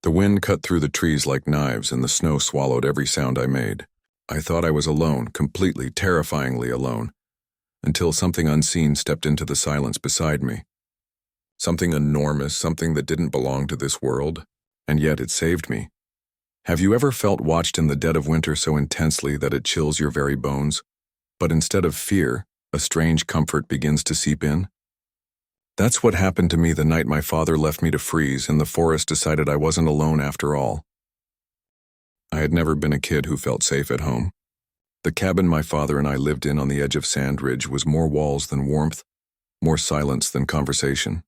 The wind cut through the trees like knives, and the snow swallowed every sound I made. I thought I was alone, completely, terrifyingly alone, until something unseen stepped into the silence beside me. Something enormous, something that didn't belong to this world, and yet it saved me. Have you ever felt watched in the dead of winter so intensely that it chills your very bones? But instead of fear, a strange comfort begins to seep in? That's what happened to me the night my father left me to freeze and the forest decided I wasn't alone after all. I had never been a kid who felt safe at home. The cabin my father and I lived in on the edge of Sand Ridge was more walls than warmth, more silence than conversation.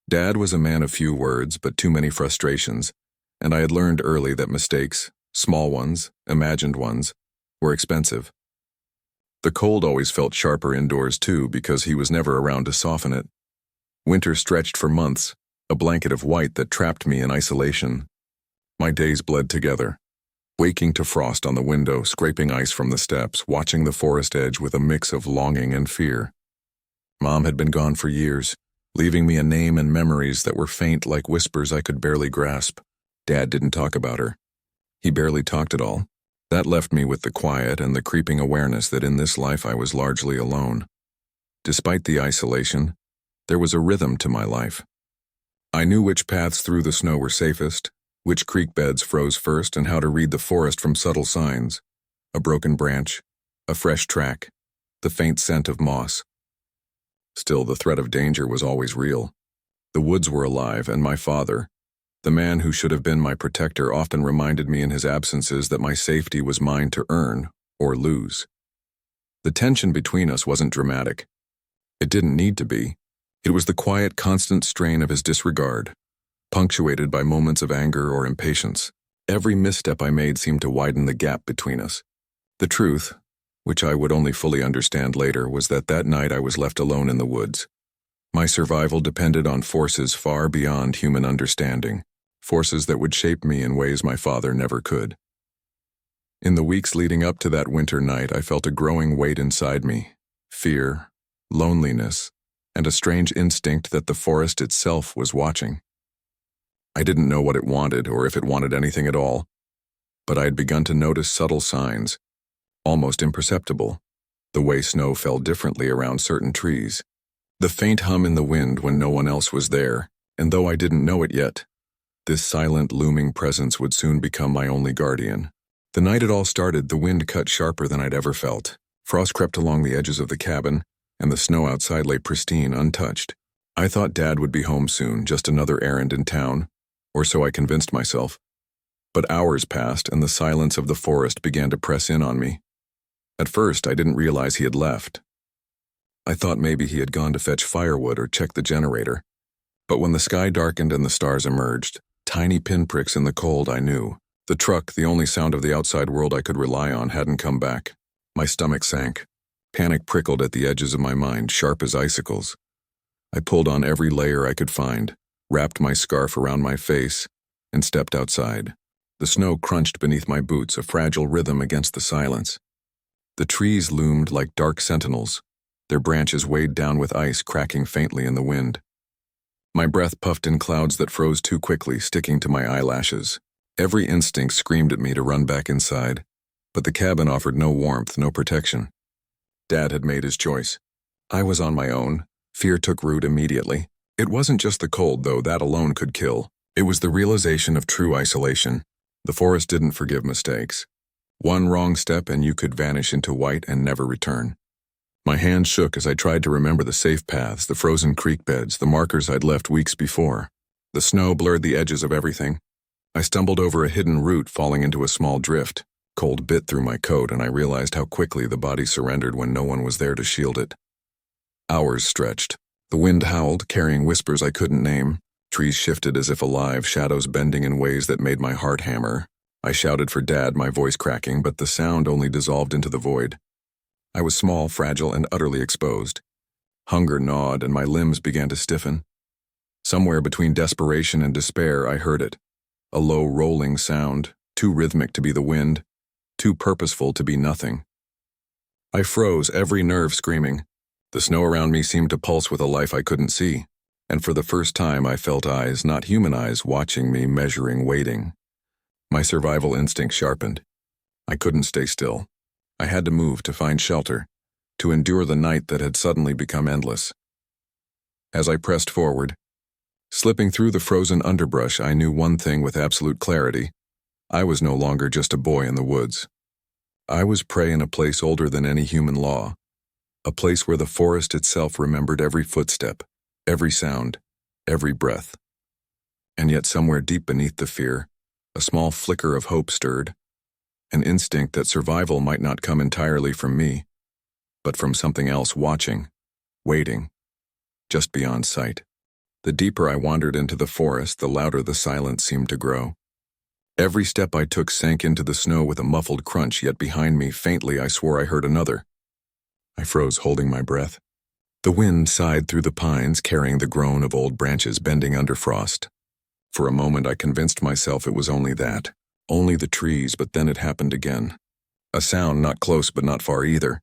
Dad was a man of few words but too many frustrations, and I had learned early that mistakes, small ones, imagined ones, were expensive. The cold always felt sharper indoors too because he was never around to soften it. Winter stretched for months, a blanket of white that trapped me in isolation. My days bled together, waking to frost on the window, scraping ice from the steps, watching the forest edge with a mix of longing and fear. Mom had been gone for years, leaving me a name and memories that were faint like whispers I could barely grasp. Dad didn't talk about her. He barely talked at all. That left me with the quiet and the creeping awareness that in this life I was largely alone. Despite the isolation, there was a rhythm to my life. I knew which paths through the snow were safest, which creek beds froze first, and how to read the forest from subtle signs. A broken branch, a fresh track, the faint scent of moss. Still, the threat of danger was always real. The woods were alive, and my father, the man who should have been my protector, often reminded me in his absences that my safety was mine to earn or lose. The tension between us wasn't dramatic. It didn't need to be. It was the quiet, constant strain of his disregard, punctuated by moments of anger or impatience. Every misstep I made seemed to widen the gap between us. The truth, which I would only fully understand later, was that night I was left alone in the woods. My survival depended on forces far beyond human understanding, forces that would shape me in ways my father never could. In the weeks leading up to that winter night, I felt a growing weight inside me, fear, loneliness, and a strange instinct that the forest itself was watching. I didn't know what it wanted or if it wanted anything at all, but I had begun to notice subtle signs, almost imperceptible, the way snow fell differently around certain trees, the faint hum in the wind when no one else was there, and though I didn't know it yet, this silent, looming presence would soon become my only guardian. The night it all started, the wind cut sharper than I'd ever felt. Frost crept along the edges of the cabin, and the snow outside lay pristine, untouched. I thought Dad would be home soon, just another errand in town, or so I convinced myself. But hours passed, and the silence of the forest began to press in on me. At first, I didn't realize he had left. I thought maybe he had gone to fetch firewood or check the generator. But when the sky darkened and the stars emerged, tiny pinpricks in the cold, I knew. The truck, the only sound of the outside world I could rely on, hadn't come back. My stomach sank. Panic prickled at the edges of my mind, sharp as icicles. I pulled on every layer I could find, wrapped my scarf around my face, and stepped outside. The snow crunched beneath my boots, a fragile rhythm against the silence. The trees loomed like dark sentinels, their branches weighed down with ice cracking faintly in the wind. My breath puffed in clouds that froze too quickly, sticking to my eyelashes. Every instinct screamed at me to run back inside, but the cabin offered no warmth, no protection. Dad had made his choice. I was on my own. Fear took root immediately. It wasn't just the cold, though, that alone could kill. It was the realization of true isolation. The forest didn't forgive mistakes. One wrong step and you could vanish into white and never return. My hands shook as I tried to remember the safe paths, the frozen creek beds, the markers I'd left weeks before. The snow blurred the edges of everything. I stumbled over a hidden root, falling into a small drift. Cold bit through my coat, and I realized how quickly the body surrendered when no one was there to shield it. Hours stretched. The wind howled, carrying whispers I couldn't name. Trees shifted as if alive, shadows bending in ways that made my heart hammer. I shouted for Dad, my voice cracking, but the sound only dissolved into the void. I was small, fragile, and utterly exposed. Hunger gnawed, and my limbs began to stiffen. Somewhere between desperation and despair, I heard it. A low, rolling sound, too rhythmic to be the wind, too purposeful to be nothing. I froze, every nerve screaming. The snow around me seemed to pulse with a life I couldn't see. and for the first time I felt eyes, not human eyes, watching me, measuring, waiting. My survival instinct sharpened. I couldn't stay still. I had to move, to find shelter, to endure the night that had suddenly become endless. As I pressed forward, slipping through the frozen underbrush, I knew one thing with absolute clarity. I was no longer just a boy in the woods. I was prey in a place older than any human law, a place where the forest itself remembered every footstep, every sound, every breath. And yet somewhere deep beneath the fear, a small flicker of hope stirred, an instinct that survival might not come entirely from me, but from something else watching, waiting, just beyond sight. The deeper I wandered into the forest, the louder the silence seemed to grow. Every step I took sank into the snow with a muffled crunch, yet behind me, faintly, I swore I heard another. I froze, holding my breath. The wind sighed through the pines, carrying the groan of old branches bending under frost. For a moment I convinced myself it was only that. Only the trees, but then it happened again. A sound not close but not far either.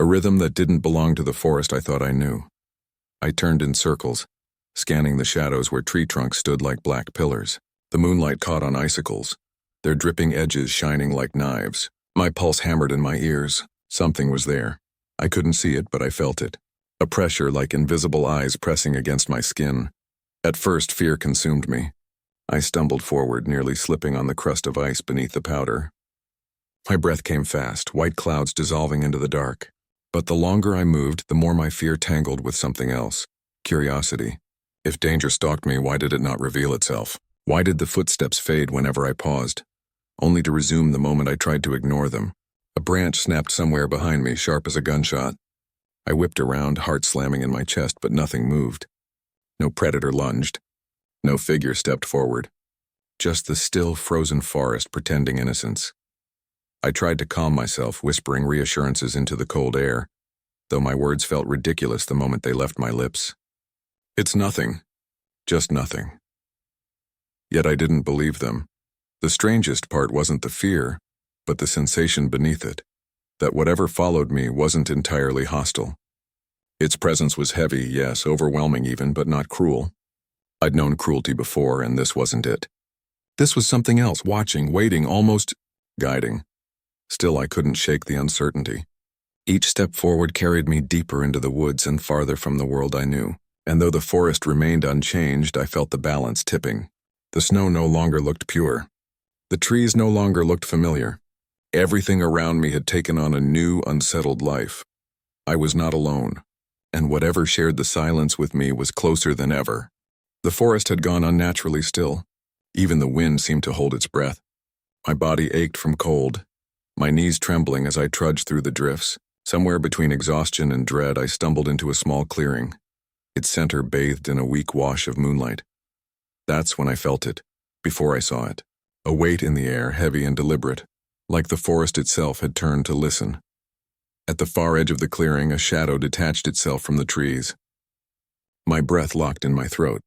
A rhythm that didn't belong to the forest I thought I knew. I turned in circles, scanning the shadows where tree trunks stood like black pillars. The moonlight caught on icicles, their dripping edges shining like knives. My pulse hammered in my ears. Something was there. I couldn't see it, but I felt it. A pressure like invisible eyes pressing against my skin. At first, fear consumed me. I stumbled forward, nearly slipping on the crust of ice beneath the powder. My breath came fast, white clouds dissolving into the dark. But the longer I moved, the more my fear tangled with something else. Curiosity. If danger stalked me, why did it not reveal itself? Why did the footsteps fade whenever I paused, only to resume the moment I tried to ignore them? A branch snapped somewhere behind me, sharp as a gunshot. I whipped around, heart slamming in my chest, but nothing moved. No predator lunged. No figure stepped forward. Just the still, frozen forest pretending innocence. I tried to calm myself, whispering reassurances into the cold air, though my words felt ridiculous the moment they left my lips. It's nothing. Just nothing. Yet I didn't believe them. The strangest part wasn't the fear, but the sensation beneath it, that whatever followed me wasn't entirely hostile. Its presence was heavy, yes, overwhelming even, but not cruel. I'd known cruelty before, and this wasn't it. This was something else, watching, waiting, almost guiding. Still, I couldn't shake the uncertainty. Each step forward carried me deeper into the woods and farther from the world I knew. And though the forest remained unchanged, I felt the balance tipping. The snow no longer looked pure. The trees no longer looked familiar. Everything around me had taken on a new, unsettled life. I was not alone, and whatever shared the silence with me was closer than ever. The forest had gone unnaturally still. Even the wind seemed to hold its breath. My body ached from cold, my knees trembling as I trudged through the drifts. Somewhere between exhaustion and dread, I stumbled into a small clearing, its center bathed in a weak wash of moonlight. That's when I felt it, before I saw it. A weight in the air, heavy and deliberate, like the forest itself had turned to listen. At the far edge of the clearing, a shadow detached itself from the trees. My breath locked in my throat.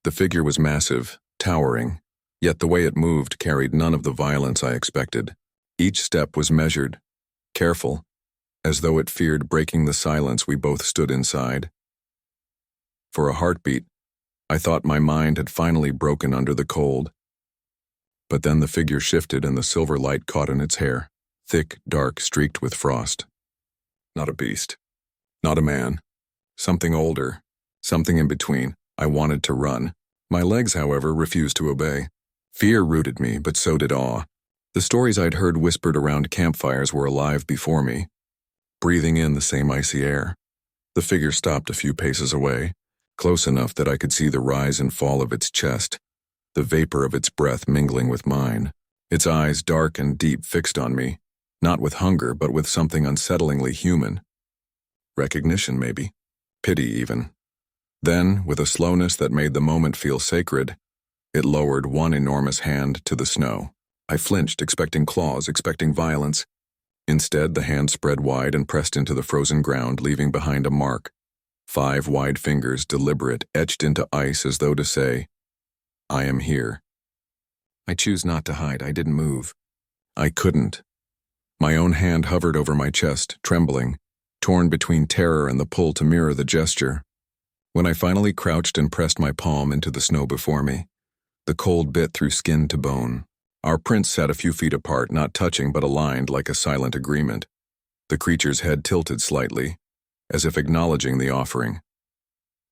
The figure was massive, towering, yet the way it moved carried none of the violence I expected. Each step was measured, careful, as though it feared breaking the silence we both stood inside. For a heartbeat, I thought my mind had finally broken under the cold. But then the figure shifted and the silver light caught in its hair, thick, dark, streaked with frost. Not a beast. Not a man. Something older. Something in between. I wanted to run. My legs, however, refused to obey. Fear rooted me, but so did awe. The stories I'd heard whispered around campfires were alive before me, breathing in the same icy air. The figure stopped a few paces away, close enough that I could see the rise and fall of its chest, the vapor of its breath mingling with mine. Its eyes, dark and deep, fixed on me, not with hunger, but with something unsettlingly human. Recognition, maybe. Pity, even. Then, with a slowness that made the moment feel sacred, it lowered one enormous hand to the snow. I flinched, expecting claws, expecting violence. Instead, the hand spread wide and pressed into the frozen ground, leaving behind a mark. 5 wide fingers, deliberate, etched into ice as though to say, I am here. I choose not to hide. I didn't move. I couldn't. My own hand hovered over my chest, trembling, torn between terror and the pull to mirror the gesture. When I finally crouched and pressed my palm into the snow before me, the cold bit through skin to bone. Our prints sat a few feet apart, not touching but aligned like a silent agreement. The creature's head tilted slightly, as if acknowledging the offering.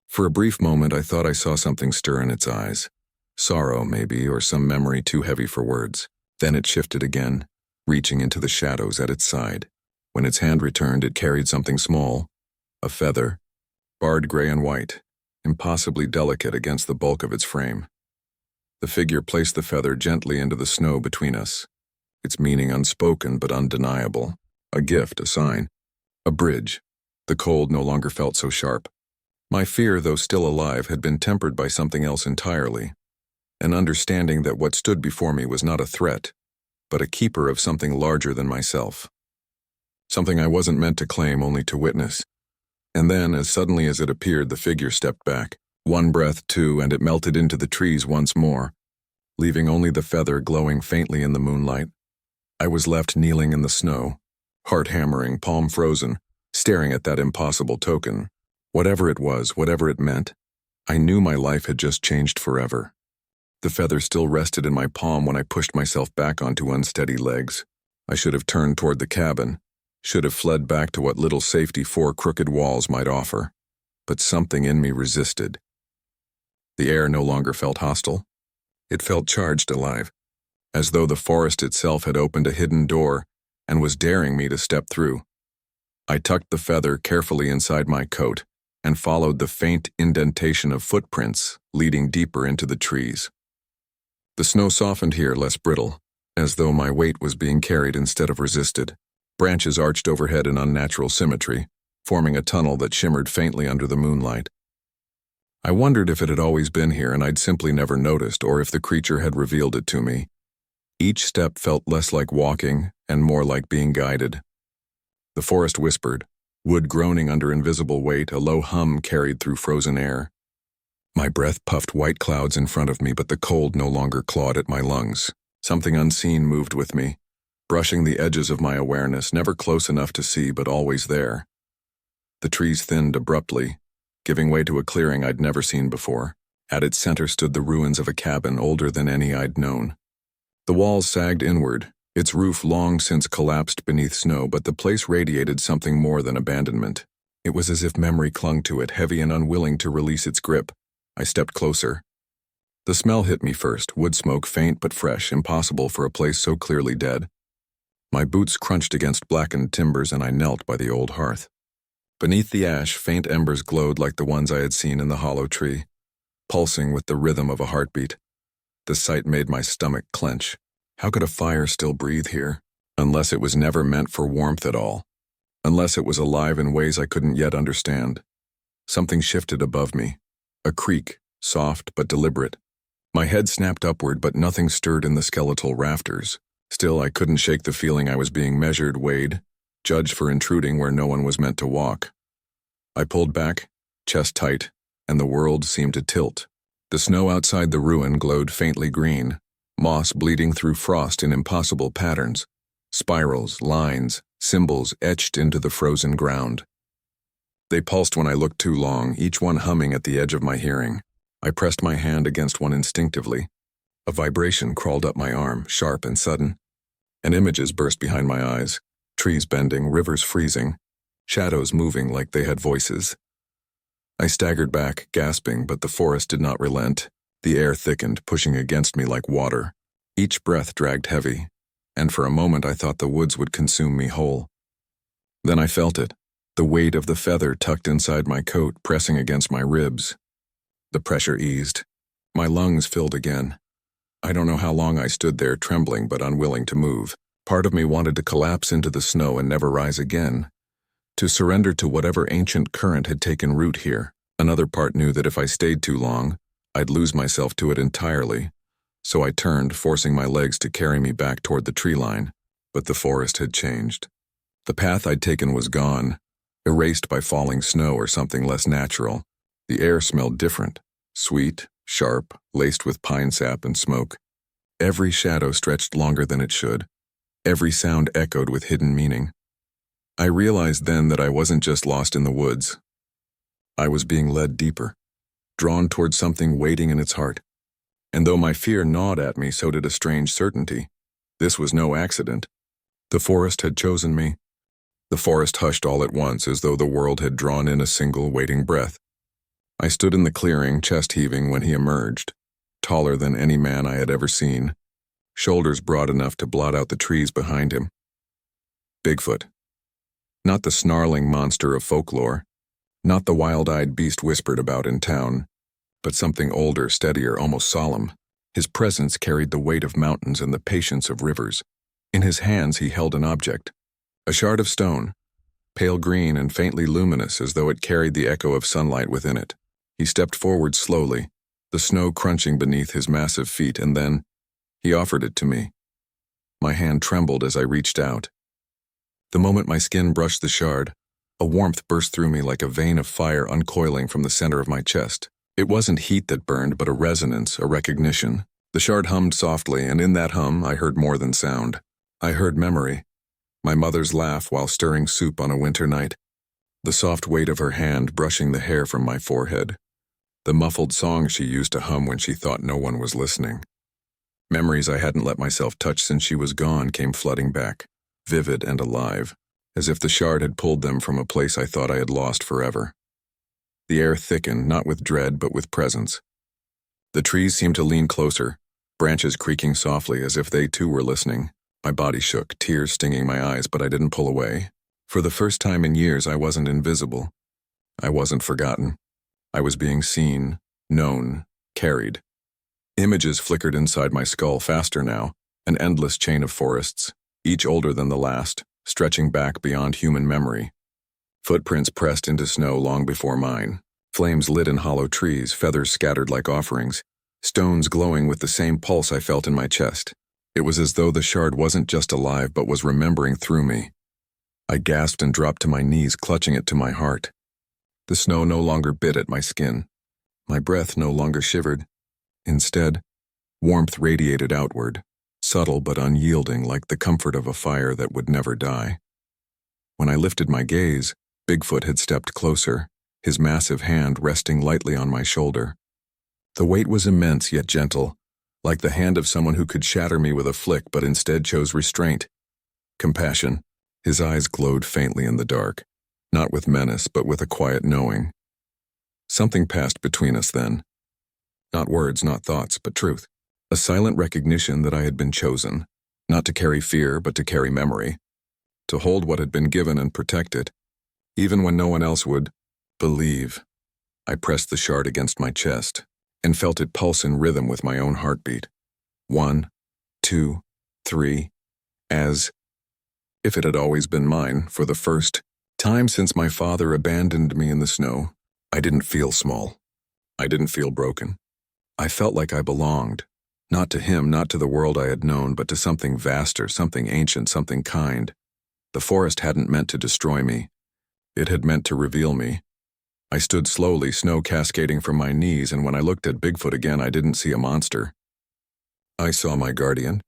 For a brief moment, I thought I saw something stir in its eyes. Sorrow, maybe, or some memory too heavy for words. Then it shifted again, reaching into the shadows at its side. When its hand returned, it carried something small, a feather, barred gray and white, impossibly delicate against the bulk of its frame. The figure placed the feather gently into the snow between us, its meaning unspoken but undeniable. A gift, a sign, a bridge. The cold no longer felt so sharp. My fear, though still alive, had been tempered by something else entirely. An understanding that what stood before me was not a threat, but a keeper of something larger than myself. Something I wasn't meant to claim, only to witness. And then, as suddenly as it appeared, the figure stepped back. One breath, two, and it melted into the trees once more, leaving only the feather glowing faintly in the moonlight. I was left kneeling in the snow, heart hammering, palm frozen, staring at that impossible token. Whatever it was, whatever it meant, I knew my life had just changed forever. The feather still rested in my palm when I pushed myself back onto unsteady legs. I should have turned toward the cabin, should have fled back to what little safety four crooked walls might offer. But something in me resisted. The air no longer felt hostile. It felt charged, alive, as though the forest itself had opened a hidden door and was daring me to step through. I tucked the feather carefully inside my coat and followed the faint indentation of footprints leading deeper into the trees. The snow softened here, less brittle, as though my weight was being carried instead of resisted. Branches arched overhead in unnatural symmetry, forming a tunnel that shimmered faintly under the moonlight. I wondered if it had always been here and I'd simply never noticed, or if the creature had revealed it to me. Each step felt less like walking and more like being guided. The forest whispered, wood groaning under invisible weight, a low hum carried through frozen air. My breath puffed white clouds in front of me, but the cold no longer clawed at my lungs. Something unseen moved with me, brushing the edges of my awareness, never close enough to see, but always there. The trees thinned abruptly, giving way to a clearing I'd never seen before. At its center stood the ruins of a cabin older than any I'd known. The walls sagged inward, its roof long since collapsed beneath snow, but the place radiated something more than abandonment. It was as if memory clung to it, heavy and unwilling to release its grip. I stepped closer. The smell hit me first, wood smoke, faint but fresh, impossible for a place so clearly dead. My boots crunched against blackened timbers and I knelt by the old hearth. Beneath the ash, faint embers glowed like the ones I had seen in the hollow tree, pulsing with the rhythm of a heartbeat. The sight made my stomach clench. How could a fire still breathe here? Unless it was never meant for warmth at all. Unless it was alive in ways I couldn't yet understand. Something shifted above me. A creak, soft but deliberate. My head snapped upward, but nothing stirred in the skeletal rafters. Still, I couldn't shake the feeling I was being measured, weighed, judged for intruding where no one was meant to walk. I pulled back, chest tight, and the world seemed to tilt. The snow outside the ruin glowed faintly green, moss bleeding through frost in impossible patterns, spirals, lines, symbols etched into the frozen ground. They pulsed when I looked too long, each one humming at the edge of my hearing. I pressed my hand against one instinctively. A vibration crawled up my arm, sharp and sudden, and images burst behind my eyes, trees bending, rivers freezing, shadows moving like they had voices. I staggered back, gasping, but the forest did not relent. The air thickened, pushing against me like water. Each breath dragged heavy, and for a moment I thought the woods would consume me whole. Then I felt it, the weight of the feather tucked inside my coat, pressing against my ribs. The pressure eased. My lungs filled again. I don't know how long I stood there, trembling but unwilling to move. Part of me wanted to collapse into the snow and never rise again, to surrender to whatever ancient current had taken root here. Another part knew that if I stayed too long, I'd lose myself to it entirely, so I turned, forcing my legs to carry me back toward the tree line. But the forest had changed. The path I'd taken was gone, erased by falling snow or something less natural. The air smelled different, sweet, sharp, laced with pine sap and smoke. Every shadow stretched longer than it should. Every sound echoed with hidden meaning. I realized then that I wasn't just lost in the woods. I was being led deeper, drawn toward something waiting in its heart. And though my fear gnawed at me, so did a strange certainty. This was no accident. The forest had chosen me. The forest hushed all at once, as though the world had drawn in a single waiting breath. I stood in the clearing, chest heaving, when he emerged, taller than any man I had ever seen, shoulders broad enough to blot out the trees behind him. Bigfoot. Not the snarling monster of folklore, not the wild-eyed beast whispered about in town, but something older, steadier, almost solemn. His presence carried the weight of mountains and the patience of rivers. In his hands he held an object, a shard of stone, pale green and faintly luminous as though it carried the echo of sunlight within it. He stepped forward slowly, the snow crunching beneath his massive feet, and then he offered it to me. My hand trembled as I reached out. The moment my skin brushed the shard, a warmth burst through me like a vein of fire uncoiling from the center of my chest. It wasn't heat that burned, but a resonance, a recognition. The shard hummed softly, and in that hum I heard more than sound. I heard memory, my mother's laugh while stirring soup on a winter night, the soft weight of her hand brushing the hair from my forehead, the muffled song she used to hum when she thought no one was listening. Memories I hadn't let myself touch since she was gone came flooding back, vivid and alive, as if the shard had pulled them from a place I thought I had lost forever. The air thickened, not with dread but with presence. The trees seemed to lean closer, branches creaking softly as if they too were listening. My body shook, tears stinging my eyes, but I didn't pull away. For the first time in years, I wasn't invisible. I wasn't forgotten. I was being seen, known, carried. Images flickered inside my skull faster now, an endless chain of forests, each older than the last, stretching back beyond human memory. Footprints pressed into snow long before mine, flames lit in hollow trees, feathers scattered like offerings, stones glowing with the same pulse I felt in my chest. It was as though the shard wasn't just alive but was remembering through me. I gasped and dropped to my knees, clutching it to my heart. The snow no longer bit at my skin. My breath no longer shivered. Instead, warmth radiated outward, subtle but unyielding, like the comfort of a fire that would never die. When I lifted my gaze, Bigfoot had stepped closer, his massive hand resting lightly on my shoulder. The weight was immense yet gentle, like the hand of someone who could shatter me with a flick but instead chose restraint. Compassion. His eyes glowed faintly in the dark, not with menace but with a quiet knowing. Something passed between us then. Not words, not thoughts, but truth. A silent recognition that I had been chosen, not to carry fear but to carry memory, to hold what had been given and protect it, even when no one else would believe. I pressed the shard against my chest and felt it pulse in rhythm with my own heartbeat. 1, 2, 3, as if it had always been mine. For the first time since my father abandoned me in the snow, I didn't feel small. I didn't feel broken. I felt like I belonged, not to him, not to the world I had known, but to something vaster, something ancient, something kind. The forest hadn't meant to destroy me. It had meant to reveal me. I stood slowly, snow cascading from my knees, and when I looked at Bigfoot again, I didn't see a monster. I saw my guardian,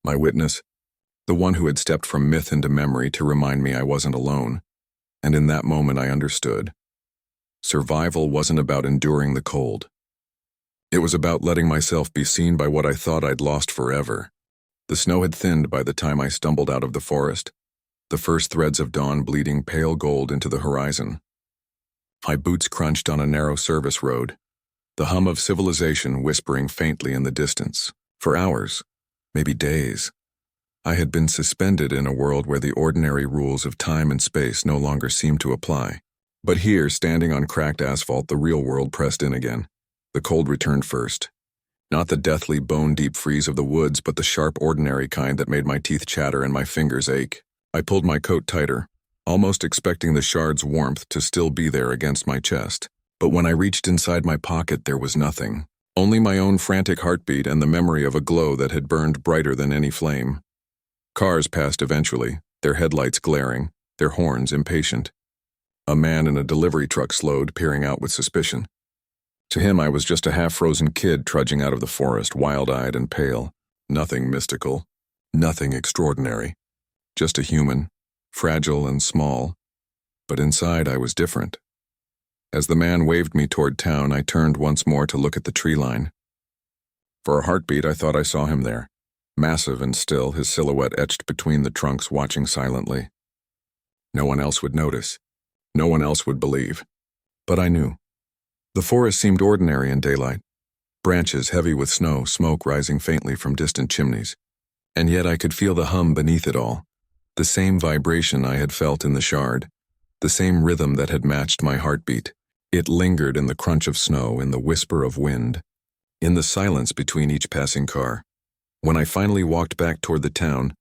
my witness, the one who had stepped from myth into memory to remind me I wasn't alone. And in that moment I understood. Survival wasn't about enduring the cold. It was about letting myself be seen by what I thought I'd lost forever. The snow had thinned by the time I stumbled out of the forest, the first threads of dawn bleeding pale gold into the horizon. My boots crunched on a narrow service road, the hum of civilization whispering faintly in the distance. For hours, maybe days, I had been suspended in a world where the ordinary rules of time and space no longer seemed to apply. But here, standing on cracked asphalt, the real world pressed in again. The cold returned first. Not the deathly bone-deep freeze of the woods, but the sharp, ordinary kind that made my teeth chatter and my fingers ache. I pulled my coat tighter, almost expecting the shard's warmth to still be there against my chest. But when I reached inside my pocket, there was nothing. Only my own frantic heartbeat and the memory of a glow that had burned brighter than any flame. Cars passed eventually, their headlights glaring, their horns impatient. A man in a delivery truck slowed, peering out with suspicion. To him, I was just a half-frozen kid trudging out of the forest, wild-eyed and pale. Nothing mystical, nothing extraordinary. Just a human, fragile and small. But inside I was different. As the man waved me toward town, I turned once more to look at the tree line. For a heartbeat, I thought I saw him there, massive and still, his silhouette etched between the trunks, watching silently. No one else would notice. No one else would believe. But I knew. The forest seemed ordinary in daylight. Branches heavy with snow, smoke rising faintly from distant chimneys. And yet I could feel the hum beneath it all. The same vibration I had felt in the shard. The same rhythm that had matched my heartbeat. It lingered in the crunch of snow, in the whisper of wind, in the silence between each passing car. When I finally walked back toward the town,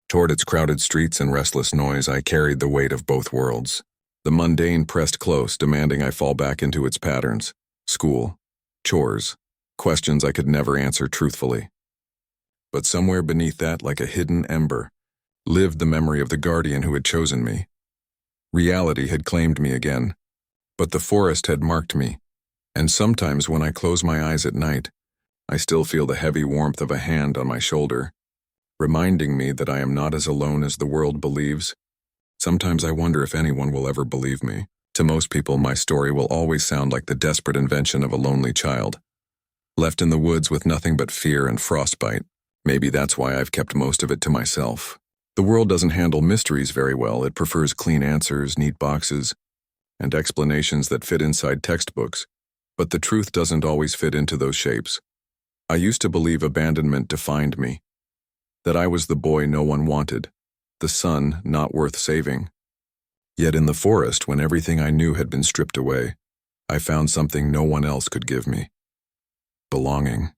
toward its crowded streets and restless noise, I carried the weight of both worlds. The mundane pressed close, demanding I fall back into its patterns. School, chores, questions I could never answer truthfully. But somewhere beneath that, like a hidden ember, lived the memory of the guardian who had chosen me. Reality had claimed me again, but the forest had marked me, and sometimes when I close my eyes at night, I still feel the heavy warmth of a hand on my shoulder, reminding me that I am not as alone as the world believes. Sometimes I wonder if anyone will ever believe me. To most people, my story will always sound like the desperate invention of a lonely child, left in the woods with nothing but fear and frostbite. Maybe that's why I've kept most of it to myself. The world doesn't handle mysteries very well. It prefers clean answers, neat boxes, and explanations that fit inside textbooks. But the truth doesn't always fit into those shapes. I used to believe abandonment defined me, that I was the boy no one wanted, the son not worth saving. Yet in the forest, when everything I knew had been stripped away, I found something no one else could give me. Belonging.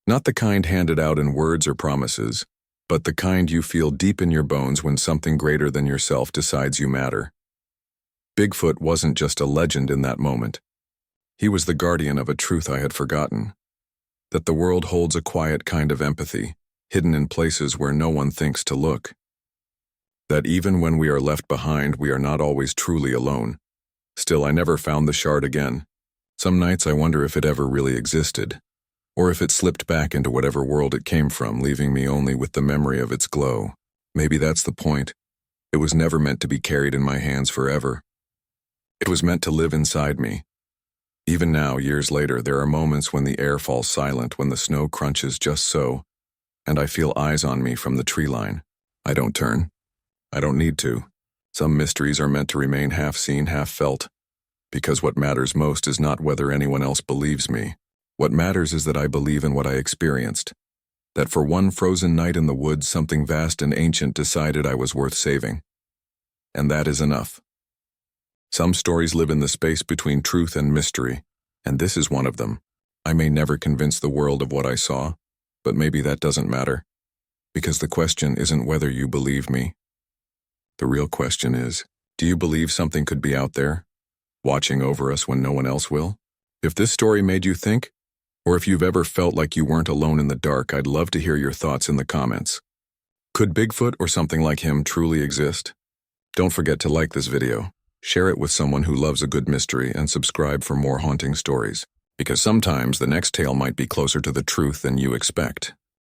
Not the kind handed out in words or promises, but the kind you feel deep in your bones when something greater than yourself decides you matter. Bigfoot wasn't just a legend in that moment. He was the guardian of a truth I had forgotten, that the world holds a quiet kind of empathy, hidden in places where no one thinks to look. That even when we are left behind, we are not always truly alone. Still, I never found the shard again. Some nights I wonder if it ever really existed, or if it slipped back into whatever world it came from, leaving me only with the memory of its glow. Maybe that's the point. It was never meant to be carried in my hands forever. It was meant to live inside me. Even now, years later, there are moments when the air falls silent, when the snow crunches just so, and I feel eyes on me from the tree line. I don't turn. I don't need to. Some mysteries are meant to remain half seen, half felt, because what matters most is not whether anyone else believes me. What matters is that I believe in what I experienced, that for one frozen night in the woods, something vast and ancient decided I was worth saving. And that is enough. Some stories live in the space between truth and mystery, and this is one of them. I may never convince the world of what I saw, but maybe that doesn't matter, because the question isn't whether you believe me. The real question is, do you believe something could be out there, watching over us when no one else will? If this story made you think, or if you've ever felt like you weren't alone in the dark, I'd love to hear your thoughts in the comments. Could Bigfoot or something like him truly exist? Don't forget to like this video, share it with someone who loves a good mystery, and subscribe for more haunting stories, because sometimes the next tale might be closer to the truth than you expect.